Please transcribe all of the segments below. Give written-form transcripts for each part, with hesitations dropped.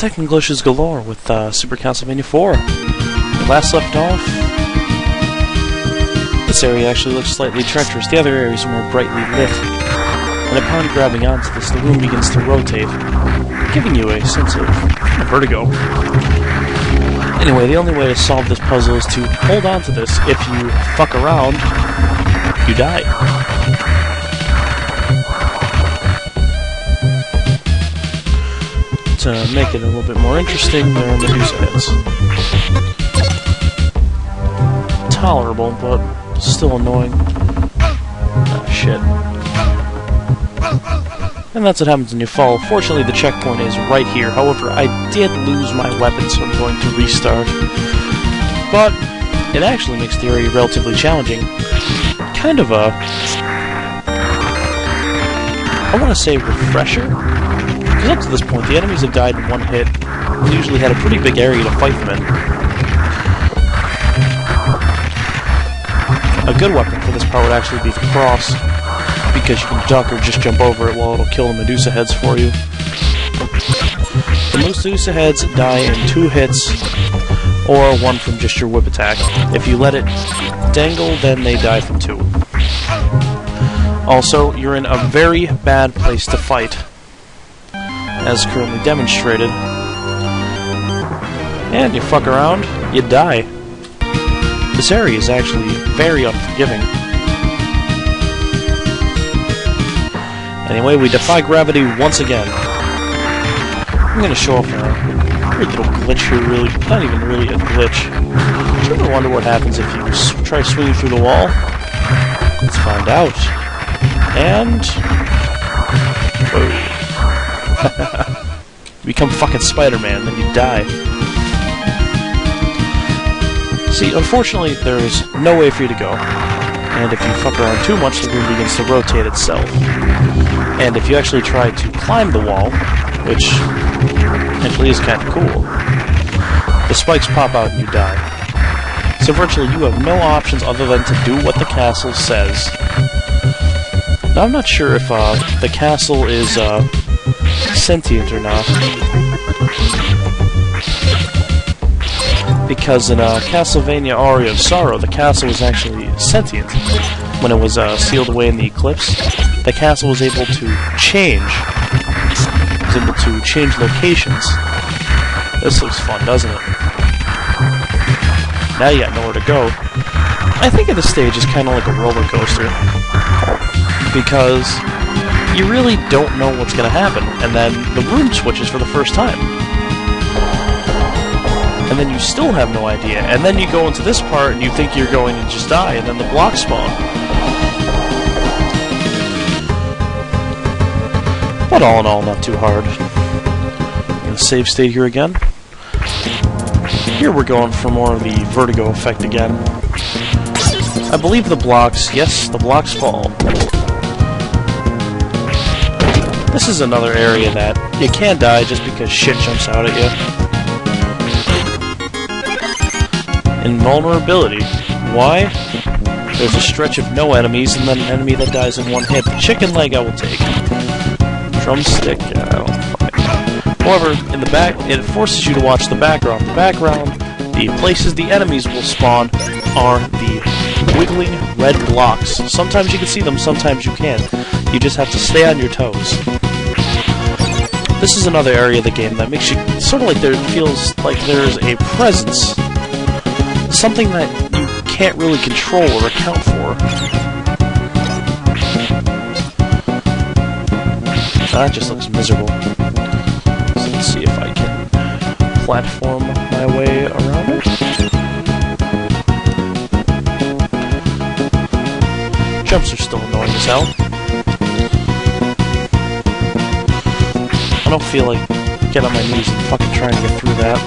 technical issues galore with Super Castlevania 4. Last left off, this area actually looks slightly treacherous. The other areas are more brightly lit. And upon grabbing onto this, the room begins to rotate, giving you a sense of vertigo. Anyway, the only way to solve this puzzle is to hold on to this. If you fuck around, you die. To make it a little bit more interesting, there are Medusa heads. Tolerable, but still annoying. Ah, shit. And that's what happens when you fall. Fortunately, the checkpoint is right here. However, I did lose my weapon, so I'm going to restart. But it actually makes the area relatively challenging. Kind of a... I want to say refresher? Because up to this point, the enemies have died in one hit. We usually had a pretty big area to fight them in. A good weapon for this part would actually be the cross, because you can duck or just jump over it while it'll kill the Medusa heads for you. The Medusa heads die in 2 hits, or 1 from just your whip attack. If you let it dangle, then they die from 2. Also, you're in a very bad place to fight, as currently demonstrated. And you fuck around, you die. This area is actually very unforgiving. Anyway, we defy gravity once again. I'm gonna show off a weird little glitch here, really. Not even really a glitch. Do you ever wonder what happens if you try swinging through the wall? Let's find out. And... whoa. You become fucking Spider-Man, then you die. See, unfortunately, there is no way for you to go. And if you fuck around too much, the room begins to rotate itself. And if you actually try to climb the wall, which actually is kind of cool, the spikes pop out and you die. So virtually you have no options other than to do what the castle says. Now I'm not sure if the castle is sentient or not. Because in Castlevania Aria of Sorrow, the castle was actually sentient. When it was sealed away in the eclipse, the castle was able to change. It was able to change locations. This looks fun, doesn't it? Now you got nowhere to go. I think at this stage is kind of like a roller coaster. Because you really don't know what's going to happen, and then the room switches for the first time. And then you still have no idea, and then you go into this part and you think you're going to just die, and then the blocks spawn. But all in all, not too hard. I'm going to save state here again. Here we're going for more of the vertigo effect again. I believe the blocks, yes, the blocks fall. This is another area that you can't die just because shit jumps out at you. Invulnerability. Why? There's a stretch of no enemies, and then an enemy that dies in 1 hit. The chicken leg I will take. Drumstick, I don't find. However, in the back, it forces you to watch the background. The background, the places the enemies will spawn, are the wiggling red blocks. Sometimes you can see them, sometimes you can't. You just have to stay on your toes. This is another area of the game that makes you sort of like there feels like there's a presence. Something that you can't really control or account for. That just looks miserable. So let's see if I can platform my way around it. Jumps are still annoying as hell. I don't feel like getting on my knees and fucking trying to get through that.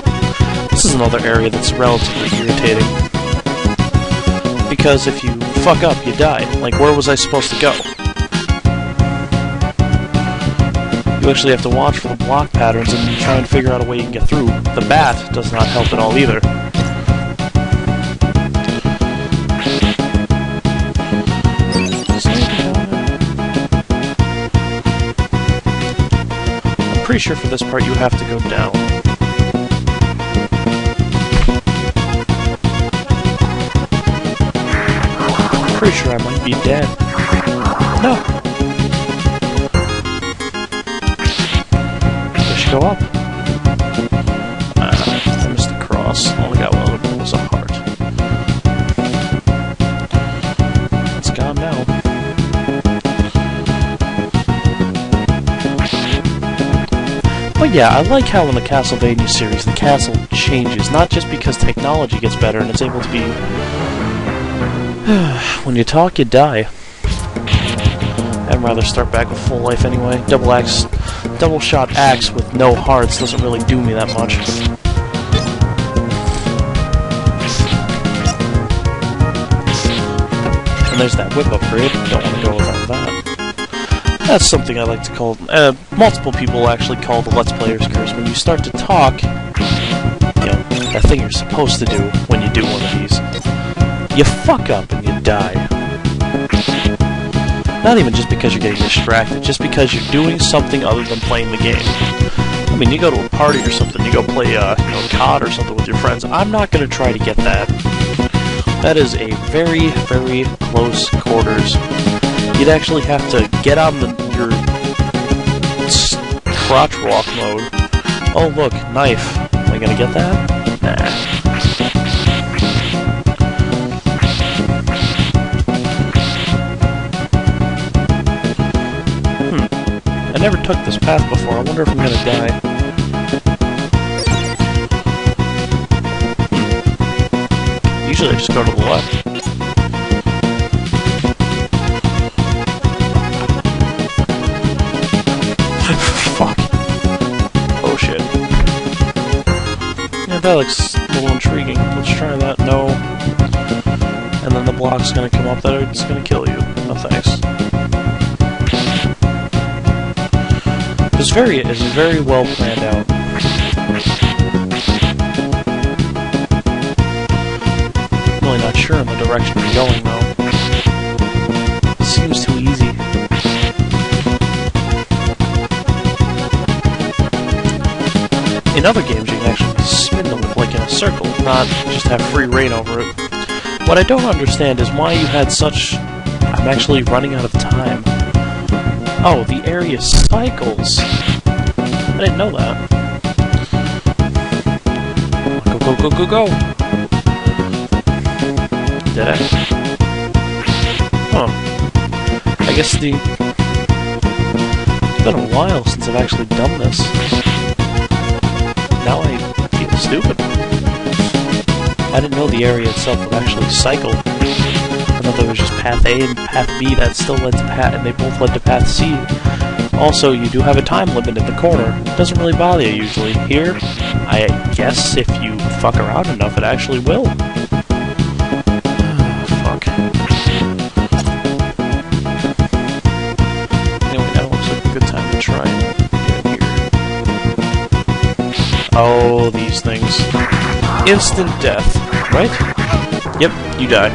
This is another area that's relatively irritating. Because if you fuck up, you die. Like, where was I supposed to go? You actually have to watch for the block patterns and try and figure out a way you can get through. The bat does not help at all either. I'm pretty sure for this part you have to go down. Pretty sure I might be dead. No! I should go up. I missed the cross. All I got was a heart. It's gone now. But yeah, I like how in the Castlevania series the castle changes, not just because technology gets better and it's able to be... when you talk, you die. I'd rather start back with full life anyway. Double shot axe with no hearts doesn't really do me that much. And there's that whip upgrade. Don't want to go without that. That's something I like to call... multiple people actually call the Let's Player's Curse. When you start to talk, you know, that thing you're supposed to do when you do one of these, you fuck up and you die. Not even just because you're getting distracted, just because you're doing something other than playing the game. I mean, you go to a party or something, you go play, you know, COD or something with your friends. I'm not going to try to get that. That is a very, very close quarters. You'd actually have to get on your crotch walk mode. Oh look, knife. Am I gonna get that? Nah. I never took this path before. I wonder if I'm gonna die. Usually I just go to the left. Fuck. Oh shit. Yeah, that looks a little intriguing. Let's try that. No. And then the block's gonna come up that it's gonna kill you. No thanks. It's very well planned out. I'm really not sure in the direction we're going though. It seems too easy. In other games, you can actually spin them like in a circle, not just have free reign over it. What I don't understand is why you had such... I'm actually running out of time. Oh, the area cycles. I didn't know that. Go, go, go, go, go! Did I? Huh. I guess it's been a while since I've actually done this. Now I feel stupid. I didn't know the area itself would actually cycle. I thought there was just Path A and Path B that still led to Path, and they both led to Path C. Also, you do have a time limit in the corner. It doesn't really bother you usually. Here, I guess if you fuck around enough, it actually will. Fuck. Anyway, that looks like a good time to try and get in here. Oh, these things. Instant death, right? Yep, you die.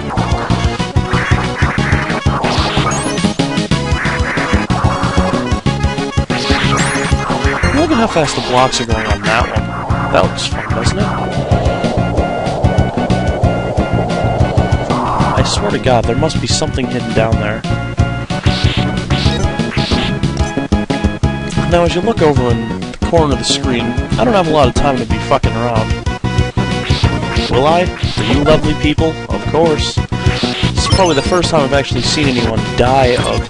Look at how fast the blocks are going on that one. That looks fun, doesn't it? I swear to God, there must be something hidden down there. Now, as you look over in the corner of the screen, I don't have a lot of time to be fucking around. Will I? For you lovely people? Of course. This is probably the first time I've actually seen anyone die of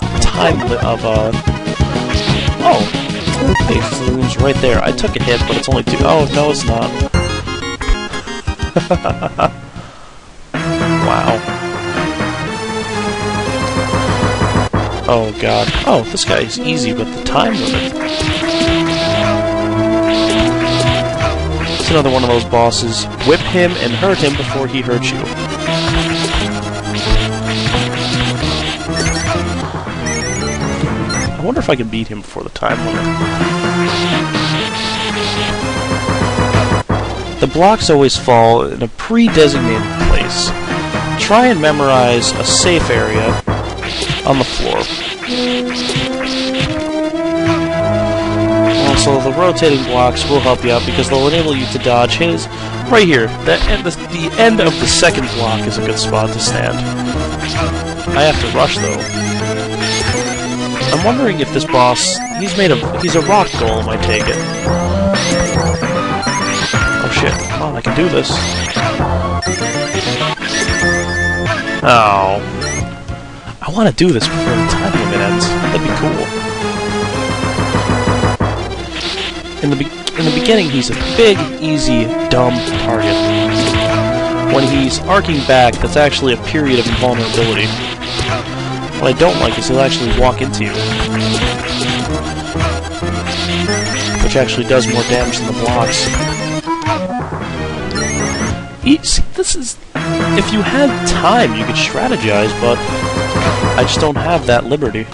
oh! Hey, the room's right there. I took a hit, but it's only 2. Oh, no, it's not. Wow. Oh, God. Oh, this guy is easy with the time limit. It's another one of those bosses. Whip him and hurt him before he hurts you. I wonder if I can beat him before the time limit. The blocks always fall in a pre-designated place. Try and memorize a safe area on the floor. Also, the rotating blocks will help you out because they'll enable you to dodge his. Right here, the end of the second block is a good spot to stand. I have to rush though. I'm wondering if this boss, he's a rock golem, I take it. Oh shit, come on, I can do this. Oh. I want to do this before the time limit ends. That'd be cool. In the beginning, he's a big, easy, dumb target. When he's arcing back, that's actually a period of invulnerability. What I don't like is he'll actually walk into you. Which actually does more damage than the blocks. See, this is... If you had time, you could strategize, but I just don't have that liberty.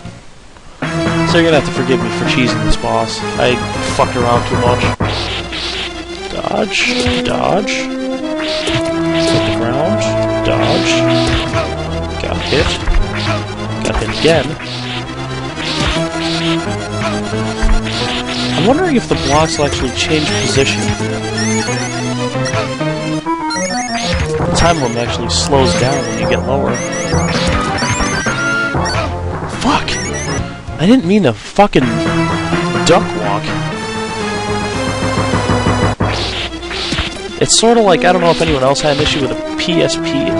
So you're gonna have to forgive me for cheesing this boss. I fucked around too much. Dodge, dodge. Hit the ground, dodge. Got hit. Got hit again. I'm wondering if the blocks will actually change position. The time limit actually slows down when you get lower. Fuck! I didn't mean to fucking duck walk. It's sort of like, I don't know if anyone else had an issue with a PSP.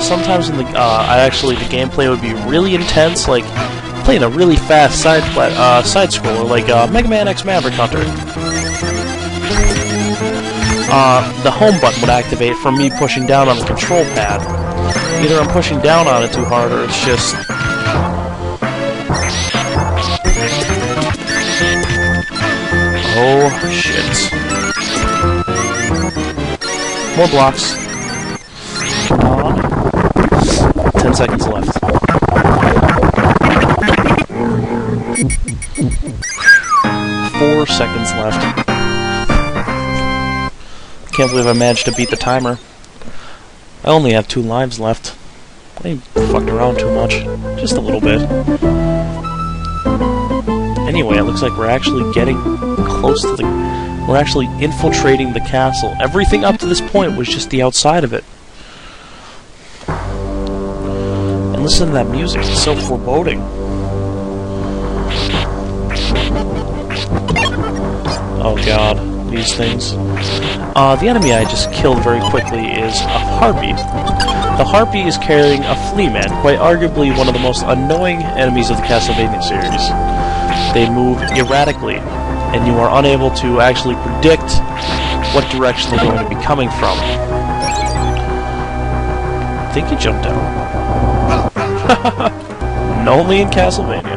Sometimes in the gameplay would be really intense, like playing a really fast side scroller, like Mega Man X Maverick Hunter. The home button would activate from me pushing down on the control pad. Either I'm pushing down on it too hard, or it's just... Oh, shit. More blocks. Come on. 10 seconds left. Four seconds left. Can't believe I managed to beat the timer. I only have 2 lives left. I fucked around too much. Just a little bit. Anyway, it looks like we're actually getting close to the... We're actually infiltrating the castle. Everything up to this point was just the outside of it. And listen to that music. It's so foreboding. Oh god, these things. The enemy I just killed very quickly is a harpy. The harpy is carrying a flea man, quite arguably one of the most annoying enemies of the Castlevania series. They move erratically, and you are unable to actually predict what direction they're going to be coming from. I think he jumped out. Only in Castlevania.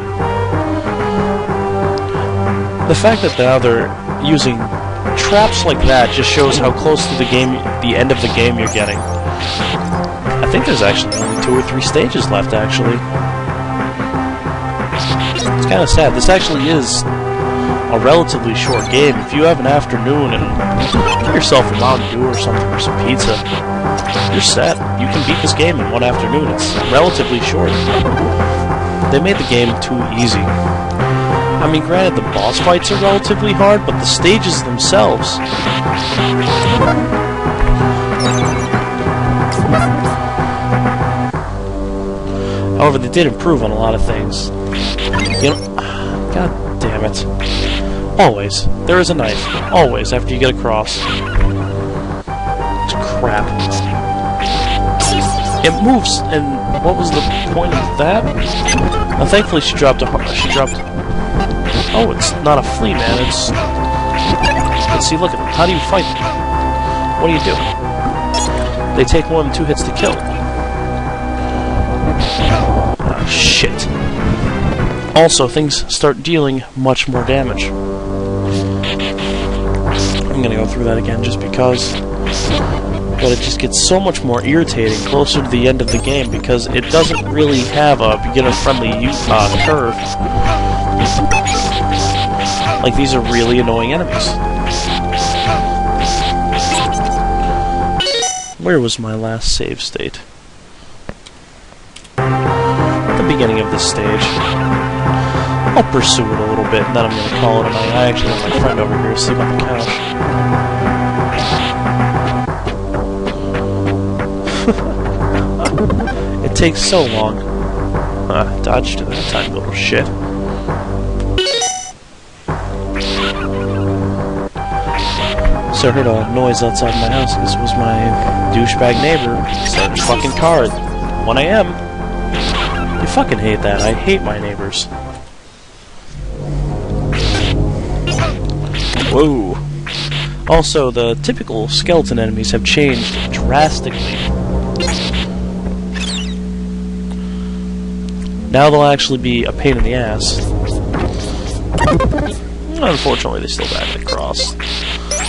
The fact that now they're using traps like that just shows how close to the end of the game you're getting. I think there's actually only 2 or 3 stages left, actually. It's kind of sad. This actually is a relatively short game. If you have an afternoon and get yourself a Mountain Dew or something or some pizza, you're set. You can beat this game in one afternoon. It's relatively short. They made the game too easy. I mean, granted, the boss fights are relatively hard, but the stages themselves... However, they did improve on a lot of things. You know... God damn it. Always. There is a knife. Always, after you get across. It's crap. It moves, and what was the point of that? Now, thankfully, she dropped a... Oh, it's not a flea man, it's... Let's see, look at them. How do you fight them? What do you do? They take more than 2 hits to kill. Ah, shit. Also, things start dealing much more damage. I'm gonna go through that again just because... But it just gets so much more irritating closer to the end of the game because it doesn't really have a beginner-friendly curve. Like, these are really annoying enemies. Where was my last save state? At the beginning of this stage. I'll pursue it a little bit, and then I'm going to call it a night. I actually have my friend over here asleep on the couch. It takes so long. Dodged it that time, little shit. So I heard a noise outside my house. This was my douchebag neighbor starting his fucking car at 1 a.m. I fucking hate that. I hate my neighbors. Whoa. Also, the typical skeleton enemies have changed drastically. Now they'll actually be a pain in the ass. Unfortunately, they still die to the cross.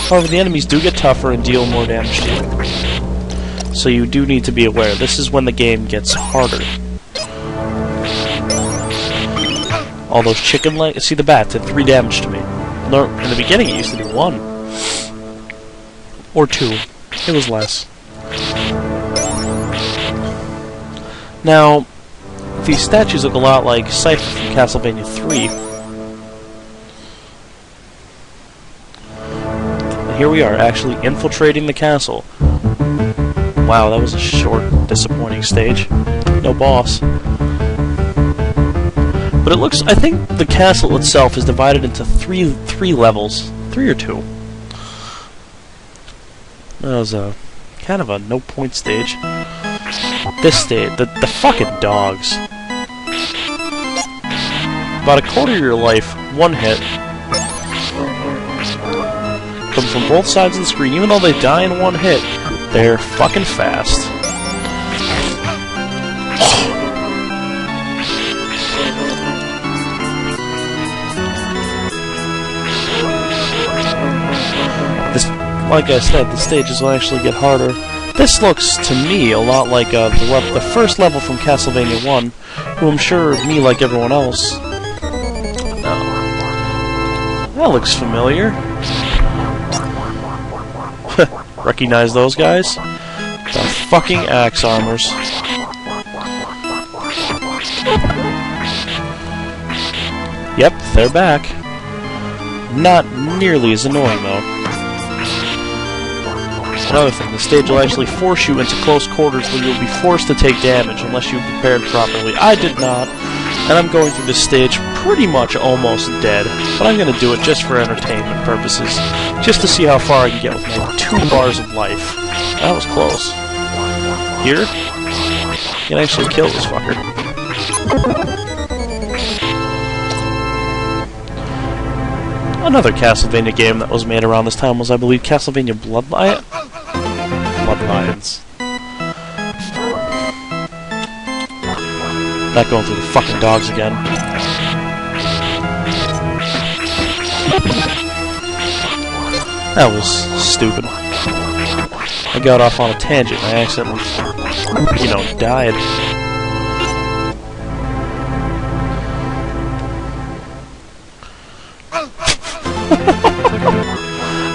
However, the enemies do get tougher and deal more damage to you. So you do need to be aware. This is when the game gets harder. All those chicken legs... See, the bats did 3 damage to me. In the beginning, it used to do 1. Or 2. It was less. Now, these statues look a lot like Cypher from Castlevania 3. And here we are, actually infiltrating the castle. Wow, that was a short, disappointing stage. No boss. But it looks... I think the castle itself is divided into three levels. 3 or 2. That was a... kind of a no-point stage. This stage... The fucking dogs. About a quarter of your life, 1 hit. Come from both sides of the screen. Even though they die in 1 hit, they're fucking fast. Like I said, the stages will actually get harder. This looks, to me, a lot like the first level from Castlevania 1, who I'm sure, me like everyone else... that looks familiar. Recognize those guys? The fucking axe armors. Yep, they're back. Not nearly as annoying, though. Another thing, the stage will actually force you into close quarters where you'll be forced to take damage unless you've prepared properly. I did not, and I'm going through this stage pretty much almost dead, but I'm going to do it just for entertainment purposes, just to see how far I can get with my 2 bars of life. That was close. Here, you can actually kill this fucker. Another Castlevania game that was made around this time was, I believe, Castlevania Bloodlines. Not going through the fucking dogs again. That was stupid. I got off on a tangent and I accidentally, died.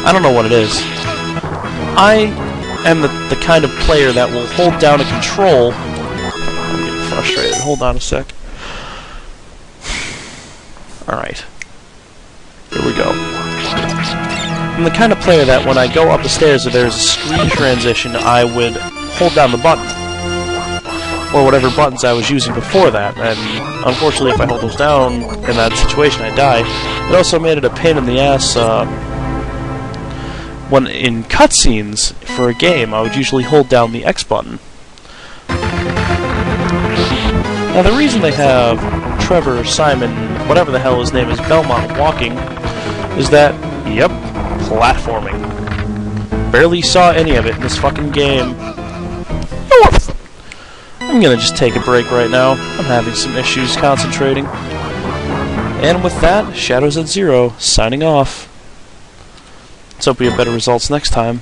I don't know what it is. I am the kind of player that will hold down a control. I'm getting frustrated. Hold on a sec. Alright. Here we go. I'm the kind of player that when I go up the stairs, if there's a screen transition, I would hold down the button. Or whatever buttons I was using before that. And unfortunately, if I hold those down in that situation, I die. It also made it a pain in the ass, when in cutscenes for a game, I would usually hold down the X button. Now the reason they have Trevor, Simon, whatever the hell his name is, Belmont walking, is that, yep, platforming. Barely saw any of it in this fucking game. I'm gonna just take a break right now. I'm having some issues concentrating. And with that, Shadows at Zero, signing off. Let's hope we have better results next time.